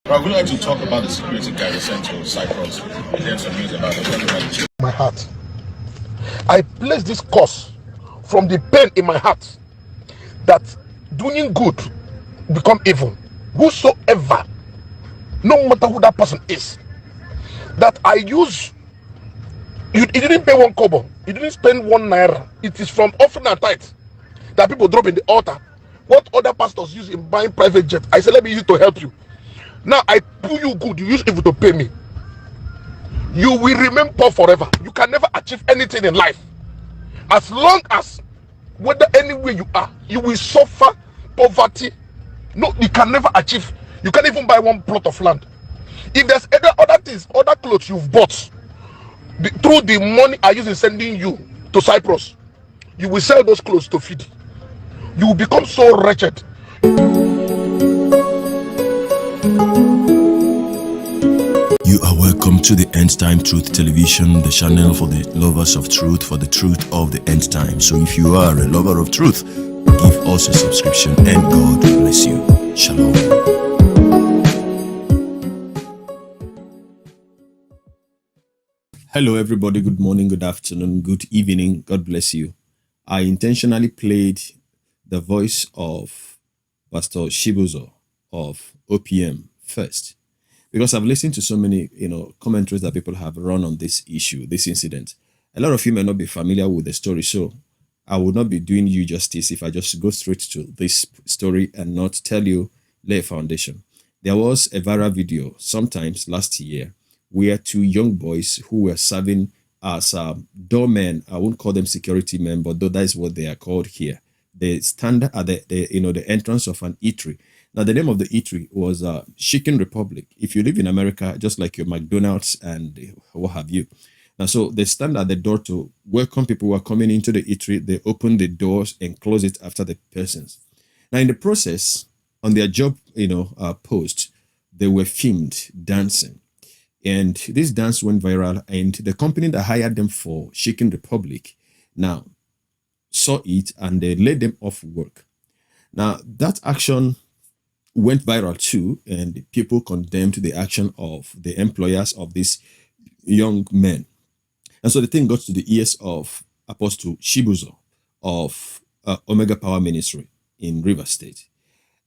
I would like to talk about the security guy they sent to Cyprus. There's some news about it. My heart. I place this curse from the pain in my heart that doing good become evil. Whosoever, no matter who that person is, that I use, you didn't pay one kobo, you didn't spend 1 naira. It is from offering and tithe that people drop in the altar. What other pastors use in buying private jet, I say let me use it to help you. Now I do you good, you use evil to pay me. You will remain poor forever. You can never achieve anything in life. As long as, whether anywhere you are, you will suffer poverty. No, you can never achieve. You can't even buy one plot of land. If there's other things, other clothes you've bought through the money I use in sending you to Cyprus, you will sell those clothes to feed. You will become so wretched. You are welcome to the End Time Truth Television, the channel for the lovers of truth, for the truth of the end time. So if you are a lover of truth, give us a subscription and God bless you. Shalom. Hello everybody, good morning, good afternoon, good evening, God bless you. I intentionally played the voice of Pastor Chibuzor of OPM first, because I've listened to so many, commentaries that people have run on this issue, this incident. A lot of you may not be familiar with the story, so I would not be doing you justice if I just go straight to this story and not tell you, lay a foundation. There was a viral video sometimes last year where two young boys who were serving as doormen, I won't call them security men, but though that is what they are called here. They stand at the entrance of an eatery. Now, the name of the eatery was Chicken Republic. If you live in America, just like your McDonald's and what have you. Now, so they stand at the door to welcome people who are coming into the eatery. They open the doors and close it after the persons. Now, in the process, on their job, post, they were filmed dancing. And this dance went viral. And the company that hired them for Chicken Republic now saw it and they laid them off work. Now, that action went viral too, and people condemned the action of the employers of these young men. And so the thing got to the ears of Apostle Chibuzor of Omega Power Ministry in Rivers State.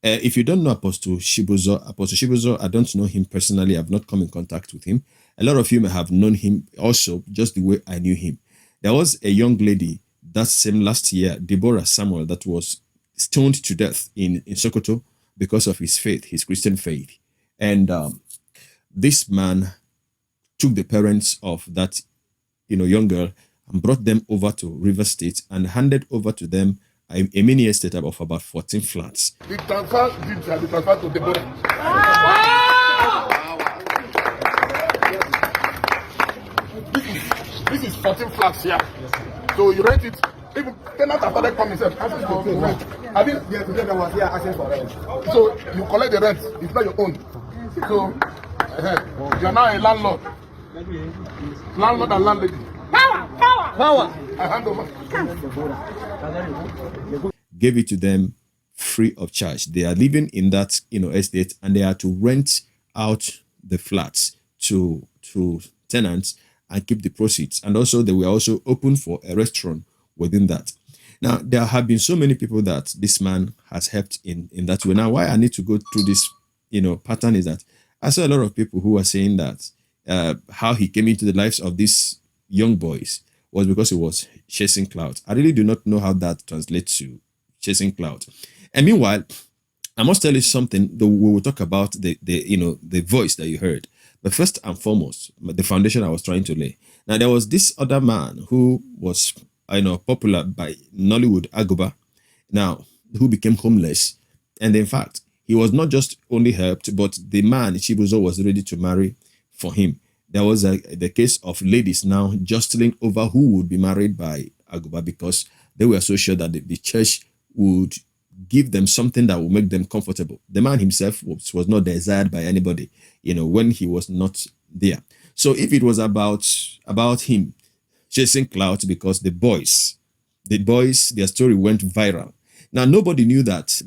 If you don't know Apostle Chibuzor, I don't know him personally. I've not come in contact with him. A lot of you may have known him also just the way I knew him. There was a young lady that same last year, Deborah Samuel, that was stoned to death in Sokoto because of his faith, his Christian faith. And this man took the parents of that young girl and brought them over to River State and handed over to them a mini estate of about 14 flats. The transfer to Deborah. This is 14 flats here. So you rent it. Even tenants have started coming, asking for rent. I think together was here asking for rent. So you collect the rent, it's not your own. So you're now a landlord. Landlord and landlady. Power. I hand over. Gave it to them free of charge. They are living in that estate, and they are to rent out the flats to tenants and keep the proceeds. And also they were also open for a restaurant within that. Now, there have been so many people that this man has helped in that way. Now, why I need to go through this, pattern is that I saw a lot of people who are saying that how he came into the lives of these young boys was because he was chasing clout. I really do not know how that translates to chasing clout. And meanwhile, I must tell you something. We will talk about the voice that you heard. But first and foremost, the foundation I was trying to lay. Now, there was this other man who was popular by Nollywood Agoba, now, who became homeless. And in fact, he was not just only helped, but the man, Chibuzor, was ready to marry for him. There was the case of ladies now jostling over who would be married by Agoba because they were so sure that the church would give them something that would make them comfortable. The man himself was not desired by anybody, when he was not there. So if it was about him chasing clout because the boys, their story went viral. Now, nobody knew that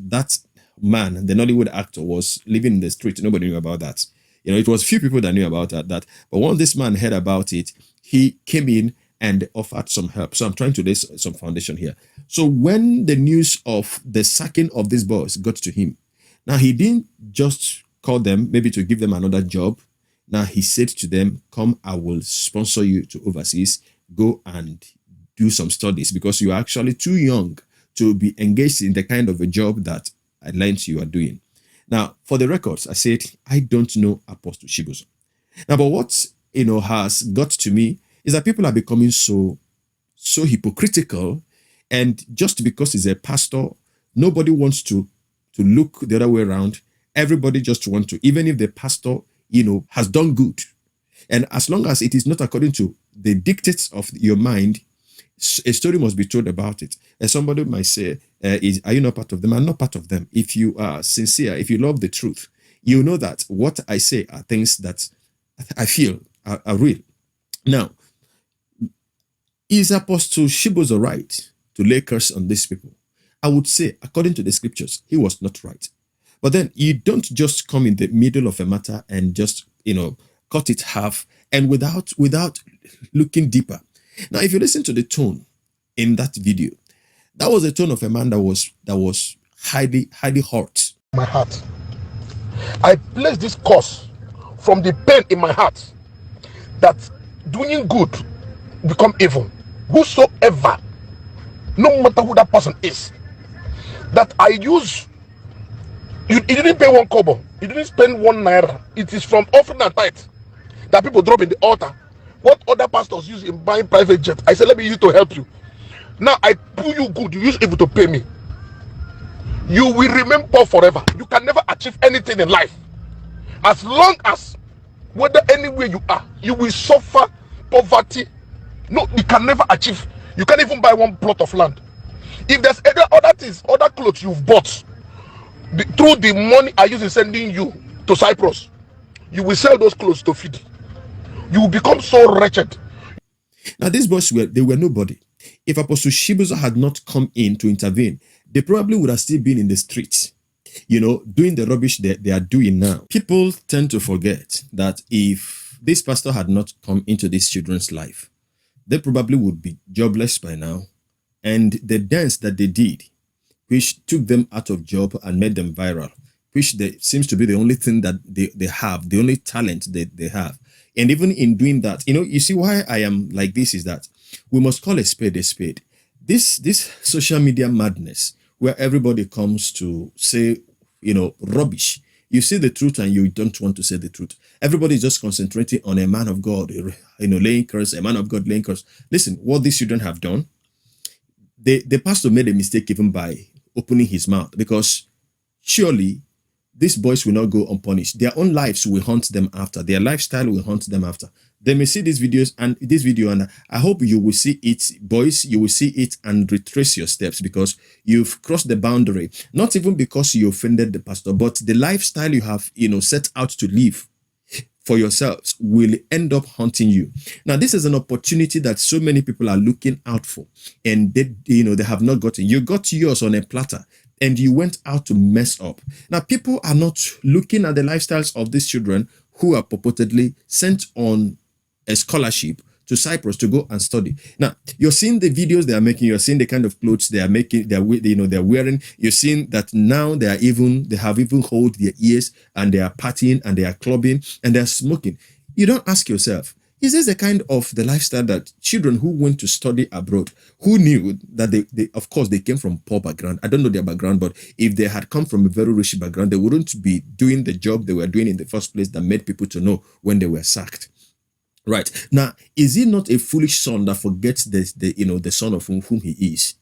man, the Nollywood actor, was living in the street. Nobody knew about that. It was few people that knew about that. But once this man heard about it, he came in and offered some help. So I'm trying to lay some foundation here. So when the news of the sacking of these boys got to him, now he didn't just call them maybe to give them another job. Now he said to them, come, I will sponsor you to overseas. Go and do some studies because you are actually too young to be engaged in the kind of a job that I learned you are doing. Now, for the records, I said, I don't know Apostle Chibuzor. Now, but what, has got to me is that people are becoming so hypocritical, and just because he's a pastor, nobody wants to look the other way around. Everybody just wants to, even if the pastor, has done good. And as long as it is not according to the dictates of your mind, a story must be told about it. And somebody might say, are you not part of them? I'm not part of them. If you are sincere, if you love the truth, you know that what I say are things that I feel are real. Now, is Apostle Chibuzor right to lay curse on these people? I would say, according to the scriptures, he was not right. But then you don't just come in the middle of a matter and just, cut it half and without looking deeper. Now, if you listen to the tone in that video, that was the tone of a man that was highly hurt. My heart. I place this curse from the pain in my heart that doing good become evil. Whosoever, no matter who that person is, that I use, you didn't pay one kobo, you didn't spend 1 naira. It is from offering and tithe that people drop in the altar. What other pastors use in buying private jet, I said, let me use to help you. Now I pull you good, you use evil to pay me. You will remain poor forever. You can never achieve anything in life. As long as, whether anywhere you are, you will suffer poverty. No, you can never achieve. You can't even buy one plot of land. If there's other things, other clothes you've bought, through the money I use in sending you to Cyprus, you will sell those clothes to feed. You will become so wretched. Now, these boys they were nobody. If Apostle Chibuzor had not come in to intervene, they probably would have still been in the streets, doing the rubbish they are doing now. People tend to forget that if this pastor had not come into these children's life, they probably would be jobless by now. And the dance that they did, which took them out of job and made them viral, which seems to be the only thing that they have, the only talent that they have. And even in doing that, you see why I am like this is that we must call a spade a spade. This social media madness where everybody comes to say, rubbish. You see the truth and you don't want to say the truth. Everybody is just concentrating on a man of God, laying curse, a man of God laying curse. Listen, what these children have done, the pastor made a mistake even by opening his mouth, because surely these boys will not go unpunished. Their own lives will haunt them after. Their lifestyle will haunt them after. They may see these videos and this video, and I hope you will see it, boys. You will see it and retrace your steps, because you've crossed the boundary. Not even because you offended the pastor, but the lifestyle you have, set out to live for yourselves will end up haunting you. Now, this is an opportunity that so many people are looking out for, and they have not gotten. You got yours on a platter, and you went out to mess up. Now, people are not looking at the lifestyles of these children who are purportedly sent on a scholarship to Cyprus to go and study. Now, you're seeing the videos they are making, you're seeing the kind of clothes they are making, they're wearing. You're seeing that now they have even hold their ears, and they are partying and they are clubbing and they're smoking. You don't ask yourself, is this the kind of the lifestyle that children who went to study abroad, who knew that they of course they came from poor background? I don't know their background, but if they had come from a very rich background, they wouldn't be doing the job they were doing in the first place that made people to know when they were sacked. Right. Now, is he not a foolish son that forgets the son of whom he is?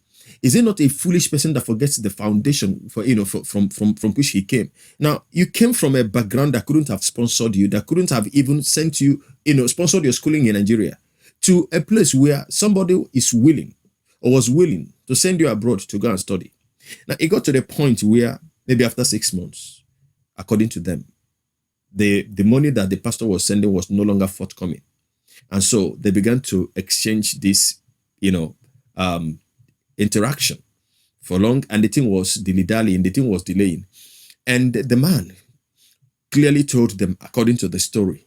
Is he not a foolish person that forgets the foundation from which he came? Now, you came from a background that couldn't have sponsored you, that couldn't have even sent you, sponsored your schooling in Nigeria, to a place where somebody is willing or was willing to send you abroad to go and study. Now, it got to the point where maybe after 6 months, according to them, the money that the pastor was sending was no longer forthcoming. And so they began to exchange this, interaction for long, and the thing was dilly-dallying, the thing was delaying. And the man clearly told them, according to the story,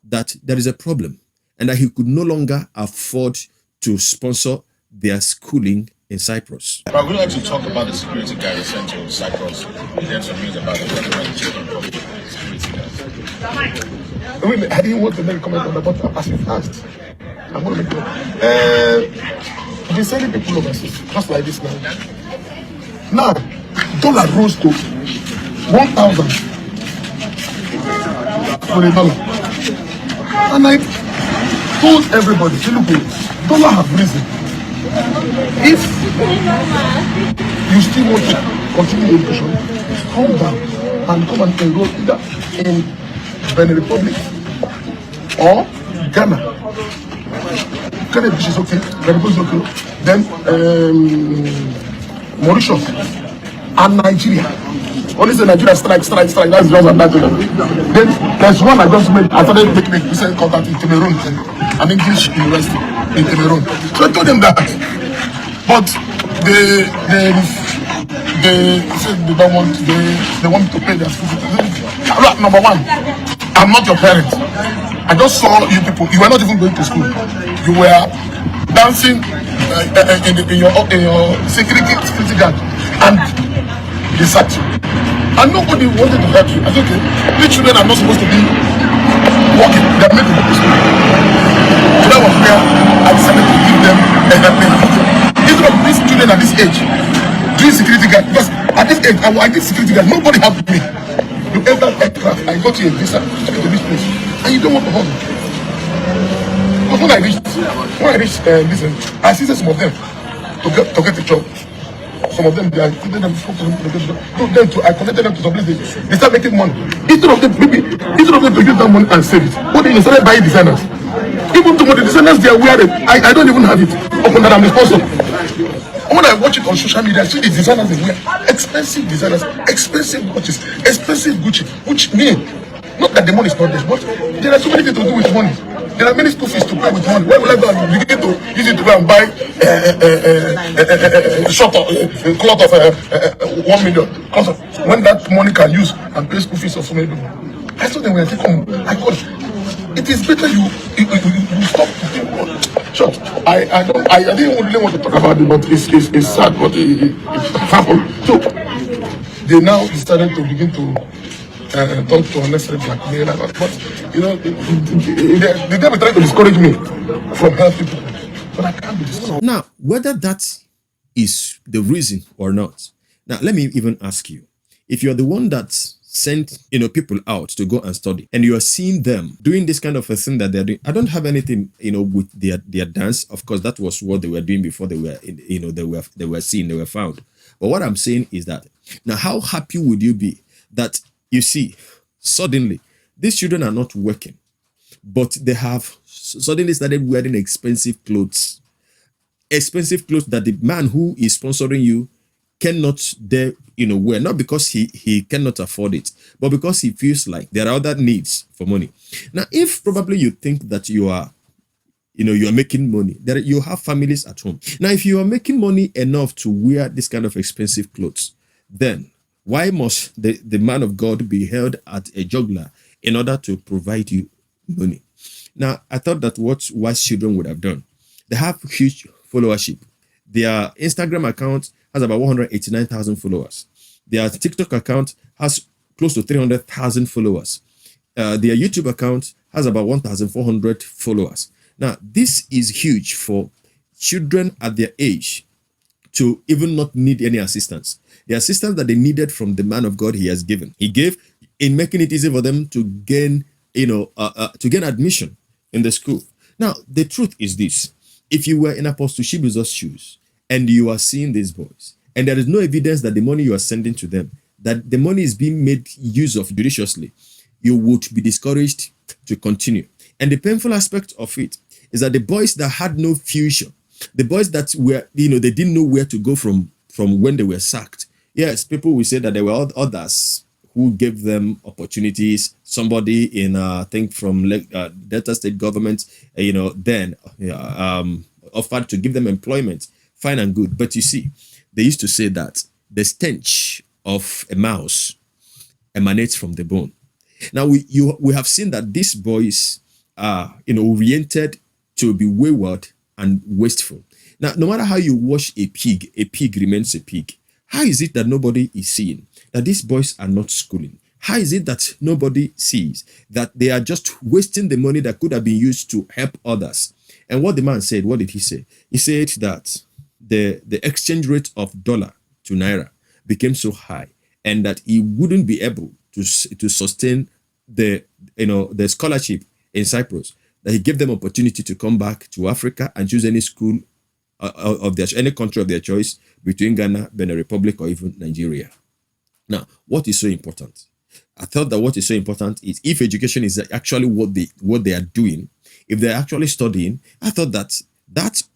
that there is a problem and that he could no longer afford to sponsor their schooling in Cyprus. But we'd like to talk about the security guard that sent to Cyprus. There's some news about the government checking for security guards. Really, I didn't want to make a comment on the but as you've asked, I'm going to make we've been sending people overseas, just like this now. Now, dollar rose to 1,000 for a dollar. And I told everybody, say, look, dollar have risen. If you still want to continue education, come down and come and enroll either in Benin Republic or Ghana. Ghana is okay, Benin Republic is okay. Then Mauritius and Nigeria. Only say Nigeria strike. That's just that. Then there's one I just made. I started making a recent contact in Cameroon, an English university in Cameroon. So I told them that, but they said they don't want. They want to pay their school fees. Number one, I'm not your parent. I just saw you people. You were not even going to school. You were dancing in your security guard, and they sacked you. And nobody wanted to help you. I said, okay, these children are not supposed to be working. They are meant to go to school. So that was where I decided to give them a helping hand. Instead of these children at this age doing security guard, because at this age I did security guard, nobody helped me. You enter aircraft, I got you a visa to this place, and you don't want to hold it. Because when I reached I see some of them to get a job. Some of them, I connected them to some place. They start making money. Instead of them to use that money and save it, what they started buying designers. Even to the designers they are wearing, I don't even have it. Open that I'm responsible. When I watch it on social media, I see the designers they wear, expensive designers, expensive watches, expensive Gucci, which mean not that the money is not there, but there are so many things to do with money. There are many school fees to pay with money. Why will I go and begin to use it to go and buy a short cloth of 1 million? Because when that money can use and pay school fees of so many people. I told them when I say come, I call it is better you stop. Sure, I didn't really want to talk about it, but it's sad, but it happened. So they now started to begin to talk to unnecessary blackmail, but you know, they were trying to discourage me from helping people, but I can't be discouraged. Now, whether that is the reason or not, now let me even ask you, if you're the one that sent people out to go and study, and you are seeing them doing this kind of a thing that they're doing, I don't have anything with their dance. Of course, that was what they were doing before they were they were seen, they were found. But what I'm saying is that now, how happy would you be that you see, suddenly, these children are not working, but they have suddenly started wearing expensive clothes that the man who is sponsoring you cannot wear, not because he cannot afford it, but because he feels like there are other needs for money. Now, if probably you think that you are making money, that you have families at home. Now, if you are making money enough to wear this kind of expensive clothes, then why must the man of God be held at a jugular in order to provide you money? Now, I thought that what wise children would have done. They have huge followership. Their Instagram account has about 189,000 followers. Their TikTok account has close to 300,000 followers. Their YouTube account has about 1,400 followers. Now, this is huge for children at their age to even not need any assistance. The assistance that they needed from the man of God he has given. He gave in making it easy for them to gain, to gain admission in the school. Now, the truth is this. If you were in Apostle Chibuzor's shoes and you are seeing these boys, and there is no evidence that the money you are sending to them, that the money is being made use of judiciously, you would be discouraged to continue. And the painful aspect of it is that the boys that had no future, the boys that were, they didn't know where to go from when they were sacked. Yes, people will say that there were others who gave them opportunities. Somebody in, I think from Delta State government, then offered to give them employment. Fine and good. But you see, they used to say that the stench of a mouse emanates from the bone. Now we have seen that these boys are oriented to be wayward and wasteful. Now, no matter how you wash a pig remains a pig. How is it that nobody is seeing that these boys are not schooling? How is it that nobody sees that they are just wasting the money that could have been used to help others? And what the man said, what did he say? He said that the exchange rate of dollar to naira became so high, and that he wouldn't be able to sustain the scholarship in Cyprus, that he gave them opportunity to come back to Africa and choose any school of any country of their choice between Ghana, Benin Republic, or even Nigeria. Now, what is so important? I thought that what is so important is if education is actually what they are doing, if they're actually studying, I thought that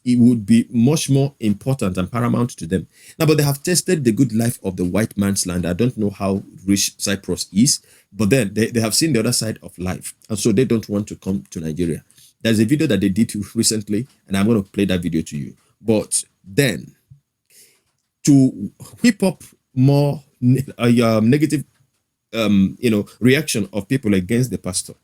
it would be much more important and paramount to them. Now, but they have tested the good life of the white man's land. I don't know how rich Cyprus is, but then they have seen the other side of life, and so they don't want to come to Nigeria. There's a video that they did recently, and I'm going to play that video to you. But then, to whip up more negative reaction of people against the pastor,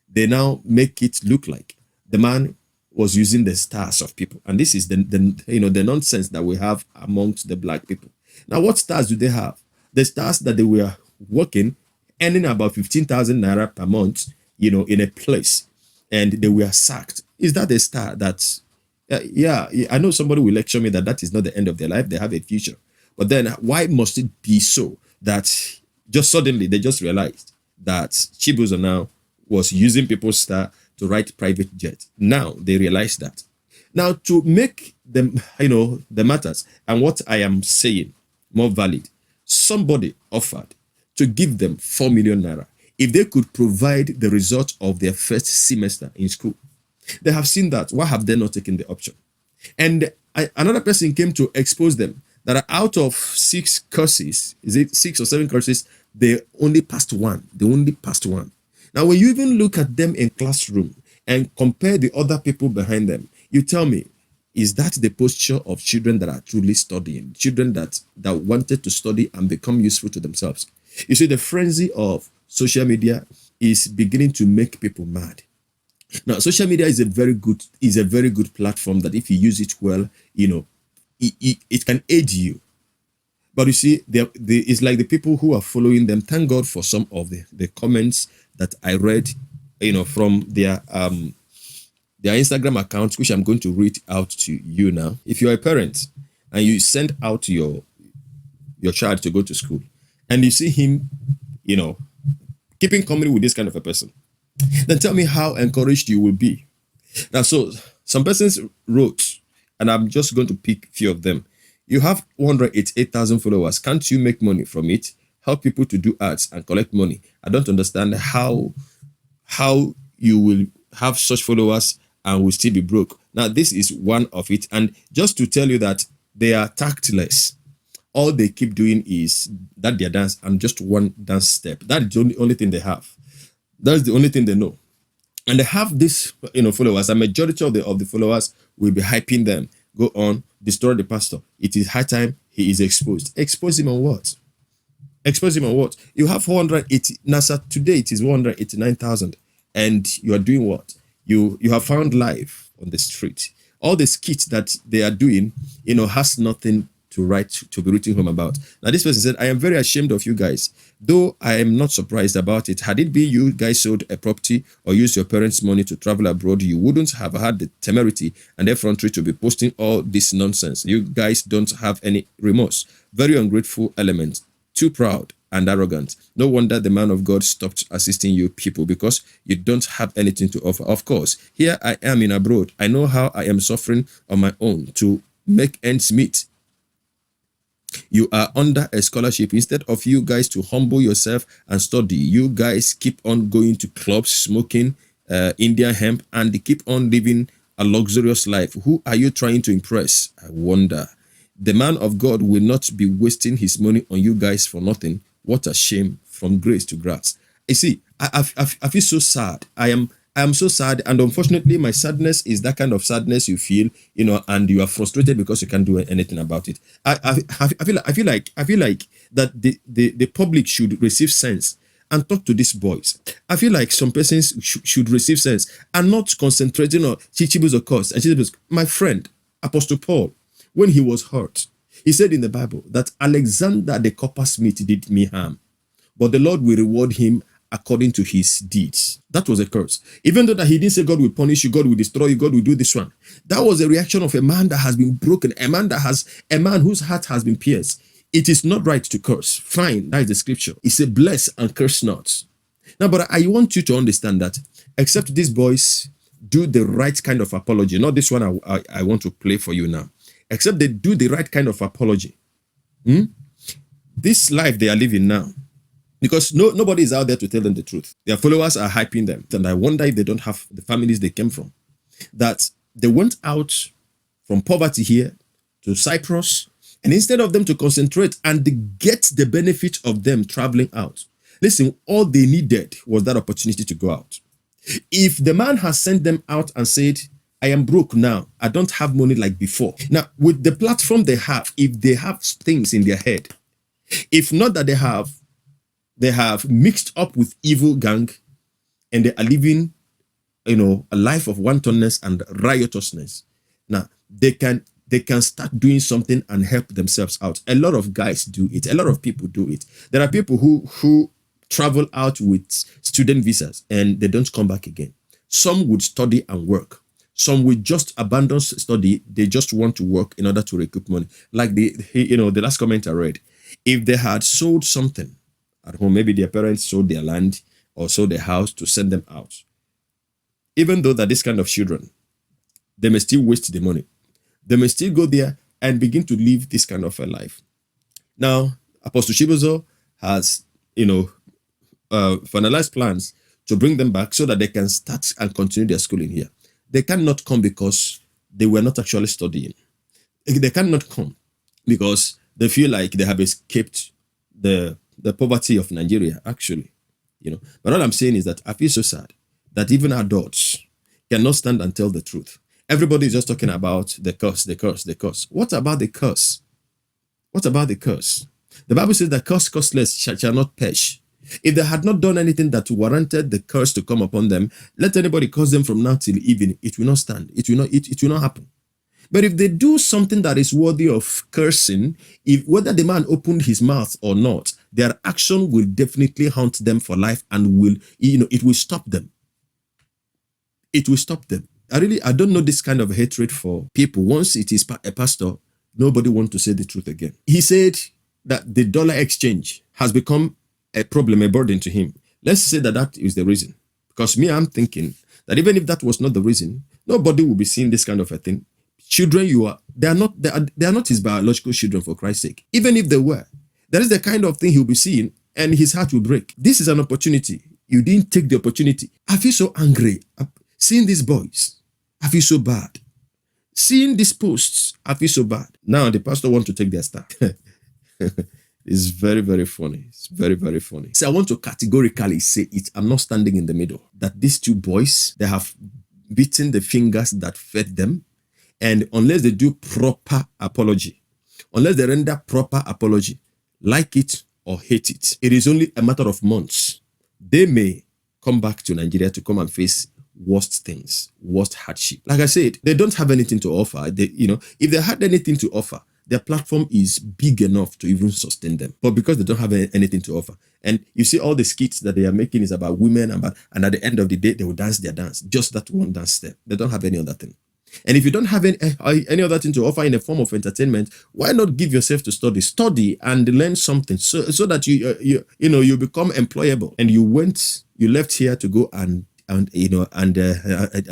they now make it look like the man was using the stars of people. And this is the nonsense that we have amongst the black people. Now, what stars do they have? The stars that they were working, earning about 15,000 naira per month, in a place, and they were sacked. Is that a star that, yeah, I know somebody will lecture me that is not the end of their life. They have a future. But then why must it be so that just suddenly they just realized that Chibuzor now was using people's star to write private jet? Now they realize that. Now, to make them, the matters and what I am saying more valid, somebody offered to give them 4 million naira if they could provide the result of their first semester in school. They have seen that. Why have they not taken the option? And another person came to expose them that out of 6 courses, is it 6 or 7 courses, they only passed one. They only passed one. Now, when you even look at them in classroom and compare the other people behind them, you tell me, is that the posture of children that are truly studying, children that wanted to study and become useful to themselves? You see, the frenzy of social media is beginning to make people mad. Now, social media is a very good platform that if you use it well, it can aid you. But you see, it's like the people who are following them. Thank God for some of the comments that I read, from their Instagram accounts, which I'm going to read out to you now. If you're a parent and you send out your child to go to school, and you see him, keeping company with this kind of a person, then tell me how encouraged you will be. Now, so some persons wrote, and I'm just going to pick a few of them. You have 188,000 followers. Can't you make money from it? Help people to do ads and collect money. I don't understand how you will have such followers and will still be broke. Now, this is one of it. And just to tell you that they are tactless. All they keep doing is that their dance and just one dance step. That is the only thing they have. That's the only thing they know. And they have this, followers. A majority of the followers will be hyping them. Go on, destroy the pastor. It is high time he is exposed. Expose him on what? Expose him on what? You have 480. Now, sir, today it is 189,000. And you are doing what? You have found life on the street. All the skits that they are doing, has nothing to be written home about. Now, this person said, I am very ashamed of you guys, though I am not surprised about it. Had it been you guys sold a property or used your parents' money to travel abroad, you wouldn't have had the temerity and effrontery to be posting all this nonsense. You guys don't have any remorse. Very ungrateful element. Too proud and arrogant. No wonder the man of God stopped assisting you people, because you don't have anything to offer. Of course, here I am in abroad. I know how I am suffering on my own to make ends meet. You are under a scholarship. Instead of you guys to humble yourself and study, you guys keep on going to clubs, smoking Indian hemp, and keep on living a luxurious life. Who are you trying to impress? I wonder. The man of God will not be wasting his money on you guys for nothing. What a shame. From grace to grass. You see, I feel so sad. I am I am so sad, and unfortunately, my sadness is that kind of sadness you feel, and you are frustrated because you can't do anything about it. I feel like that the public should receive sense and talk to these boys. I feel like some persons should receive sense and not concentrating on Chibuzor curse and Chibuzor. My friend, Apostle Paul, when he was hurt, he said in the Bible that Alexander the coppersmith did me harm, but the Lord will reward him according to his deeds. That was a curse. Even though that he didn't say God will punish you, God will destroy you, God will do this one. That was a reaction of a man that has been broken, a man whose heart has been pierced. It is not right to curse. Fine, that is the scripture. It's a bless and curse not. Now, but I want you to understand that except these boys do the right kind of apology, not this one I want to play for you now, except they do the right kind of apology. This life they are living now, because nobody is out there to tell them the truth. Their followers are hyping them. And I wonder if they don't have the families they came from. That they went out from poverty here to Cyprus, and instead of them to concentrate and get the benefit of them traveling out, listen, all they needed was that opportunity to go out. If the man has sent them out and said, I am broke now, I don't have money like before. Now, with the platform they have, if they have things in their head, if not that they have mixed up with evil gang and they are living, a life of wantonness and riotousness. Now, they can start doing something and help themselves out. A lot of guys do it. A lot of people do it. There are people who travel out with student visas and they don't come back again. Some would study and work. Some would just abandon study. They just want to work in order to recoup money. Like the last comment I read, if they had sold something at home, maybe their parents sold their land or sold their house to send them out. Even though that this kind of children, they may still waste the money. They may still go there and begin to live this kind of a life. Now, Apostle Chibuzor has, finalized plans to bring them back so that they can start and continue their schooling here. They cannot come because they were not actually studying. They cannot come because they feel like they have escaped the poverty of Nigeria, actually. But all I'm saying is that I feel so sad that even adults cannot stand and tell the truth. Everybody is just talking about the curse, the curse, the curse. What about the curse? What about the curse? The Bible says that curse causeless shall not perish. If they had not done anything that warranted the curse to come upon them, let anybody curse them from now till evening. It will not stand. It will not happen. But if they do something that is worthy of cursing, whether the man opened his mouth or not, their action will definitely haunt them for life and it will stop them. It will stop them. I don't know this kind of hatred for people. Once it is a pastor, nobody wants to say the truth again. He said that the dollar exchange has become a problem, a burden to him. Let's say that is the reason. Because I'm thinking that even if that was not the reason, nobody will be seeing this kind of a thing. Children they are not his biological children, for Christ's sake. Even if they were, that is the kind of thing he'll be seeing and his heart will break. This is an opportunity. You didn't take the opportunity. I feel so angry. Seeing these boys, I feel so bad. Seeing these posts, I feel so bad. Now the pastor wants to take their star. It's very, very funny. It's very, very funny. So I want to categorically say it. I'm not standing in the middle. That these two boys, they have beaten the fingers that fed them. And unless they do proper apology, unless they render proper apology, like it or hate it, it is only a matter of months. They may come back to Nigeria to come and face worst things, worst hardship. Like I said, they don't have anything to offer. If they had anything to offer, their platform is big enough to even sustain them. But because they don't have anything to offer, and you see all the skits that they are making is about women, and at the end of the day, they will dance their dance. Just that one dance step. They don't have any other thing. And if you don't have any other thing to offer in a form of entertainment, why not give yourself to study and learn something so that you become employable. And you left here to go and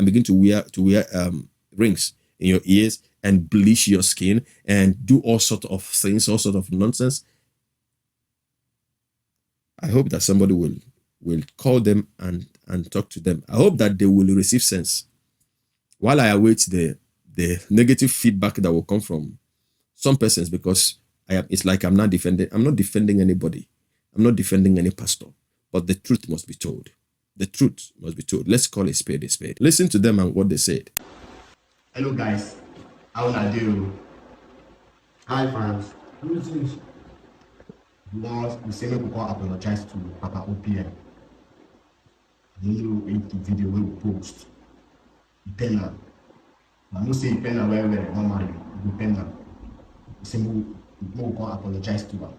begin to wear rings in your ears and bleach your skin and do all sorts of things, all sorts of nonsense. I hope that somebody will call them and talk to them. I hope that they will receive sense. While I await the negative feedback that will come from some persons, because it's like I'm not defending anybody. I'm not defending any pastor, but the truth must be told. The truth must be told. Let's call a spade a spade. Listen to them and what they said. Hello guys, how are you? Hi fans. We say we go apologize to Papa OPM. You know if the video we post. Penal. I no say penal where normally we penal. We say we go apologize to her.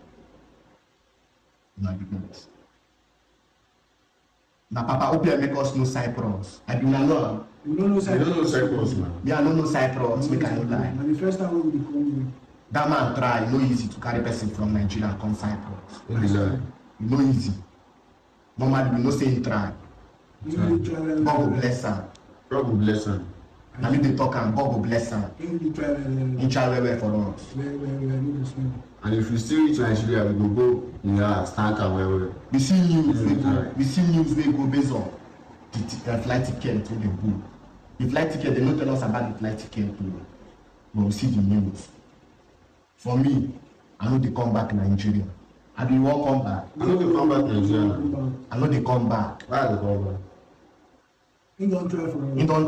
No because. Now Papa OPM make us no Cyprus. I do not know. You don't know Cyprus, man. Me I don't know Cyprus. Make I no lie. And the first time we will come That man try. No easy to carry person from Nigeria and come Cyprus. No easy. Normally we no say he try. God will bless her. God will bless him. I mean they talk and God will bless her. He try well for us. And if we still reach Nigeria, we will go in our stank and well. We see news. We see news. We go based on the flight ticket to the book. The flight ticket they don't tell us about the flight ticket too. But we see the news. For me, I know they come back Nigeria. I do want come back. I know they come back to Nigeria. I know they come back. Why they come back? He don't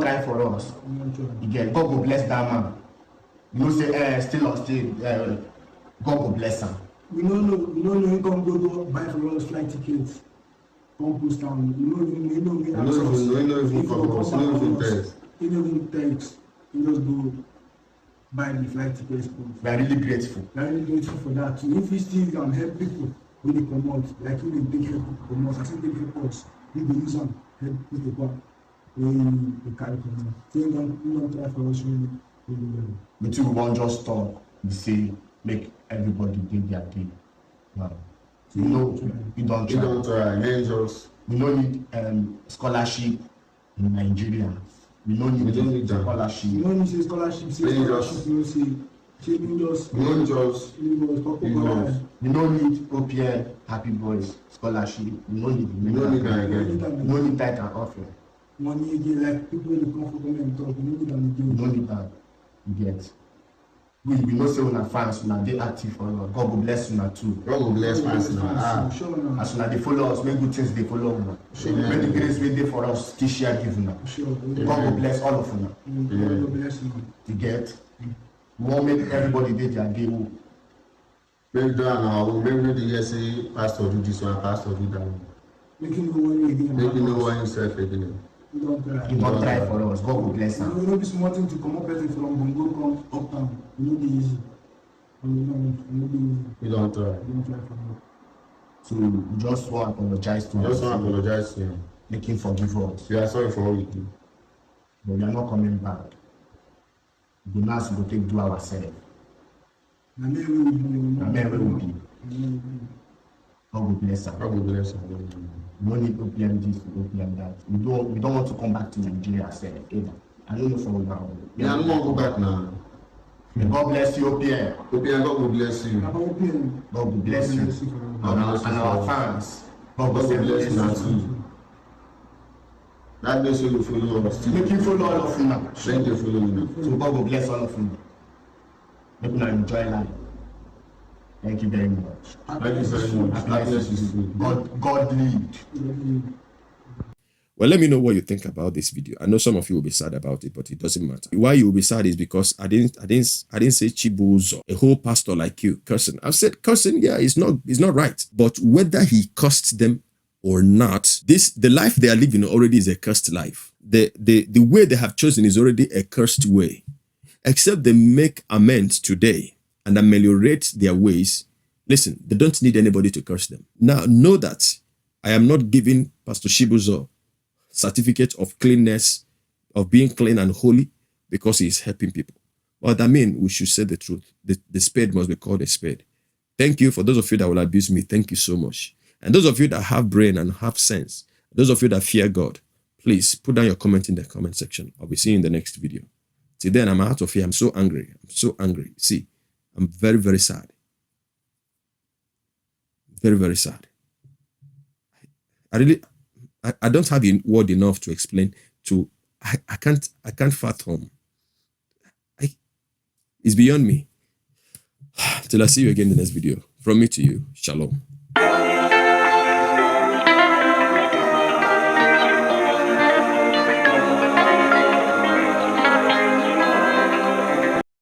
try for us. You get God will bless that man. You know say still or still God will bless him. We don't know he come go to buy for us flight tickets. Come post down. We don't even text. He just go buy the flight tickets. We are really grateful. We are really grateful for that too. If we still can help people when they come out, like we dey take help people come out, I think take help us. We go use them help people go. We carry come out. So we don't try for us really well. But we won't just talk. We say make everybody do their day. Wow. You know, we don't try. We don't try. Angels. We don't need scholarship in Nigeria. We don't need scholarship. You don't need scholarship. We don't need OPM Happie Boys scholarship. We don't need that and offer. Money again, like people will come for them and talk. We don't need that. You get. We know say una fans, una dey active for us. God will bless una too. God will bless fans now. As una dey follow us, make good things dey follow una. Make the grace wey dey for us, still share give una. God will bless all of una. God will bless you. You get. We want make everybody dey their day. Make that now. Make the year say pastor do this one, pastor do that one. Make you know what again. Make you know what himself again. He don't try for us. God will bless him. You know be small thing to come up person from Bongo come uptown. You know be easy. You don't try. You don't try for me. So we just want to apologize to him. Just want to apologize to him. Make him forgive us. We are sorry for what we do. But we are not coming back. The mass will take do ourselves. And then we will be. God will bless him. God will bless him. We don't need OPM this, OPM that. We don't want to come back to Nigeria either. I don't know for now. Yeah, I don't want to go back now. May God bless you, OPM. OPM, God will bless you. God will bless you. And our fans. God will bless you now too. That makes you follow us. Make you follow all of you now. Make you follow me now. So God will bless all of you. Make you enjoy life. Thank you very much. Thank you very much. Happiness is good. God lead. Well, let me know what you think about this video. I know some of you will be sad about it, but it doesn't matter. Why you will be sad is because I didn't say Chibuzor, a whole pastor like you, cursing. I've said cursing, yeah, it's not right. But whether he cursed them or not, the life they are living already is a cursed life. The way they have chosen is already a cursed way. Except they make amends today and ameliorate their ways. Listen, they don't need anybody to curse them. Now, know that I am not giving Pastor Chibuzor certificate of cleanness, of being clean and holy, because he is helping people. Well, that means we should say the truth. The spade must be called a spade. Thank you for those of you that will abuse me. Thank you so much. And those of you that have brain and have sense, those of you that fear God, please put down your comment in the comment section. I'll be seeing you in the next video. Till then, I'm out of here. I'm so angry. I'm so angry. See, I'm very, very sad. Very, very sad. I don't have the word enough to explain to, I can't fathom. It's beyond me. Till I see you again in the next video. From me to you, shalom.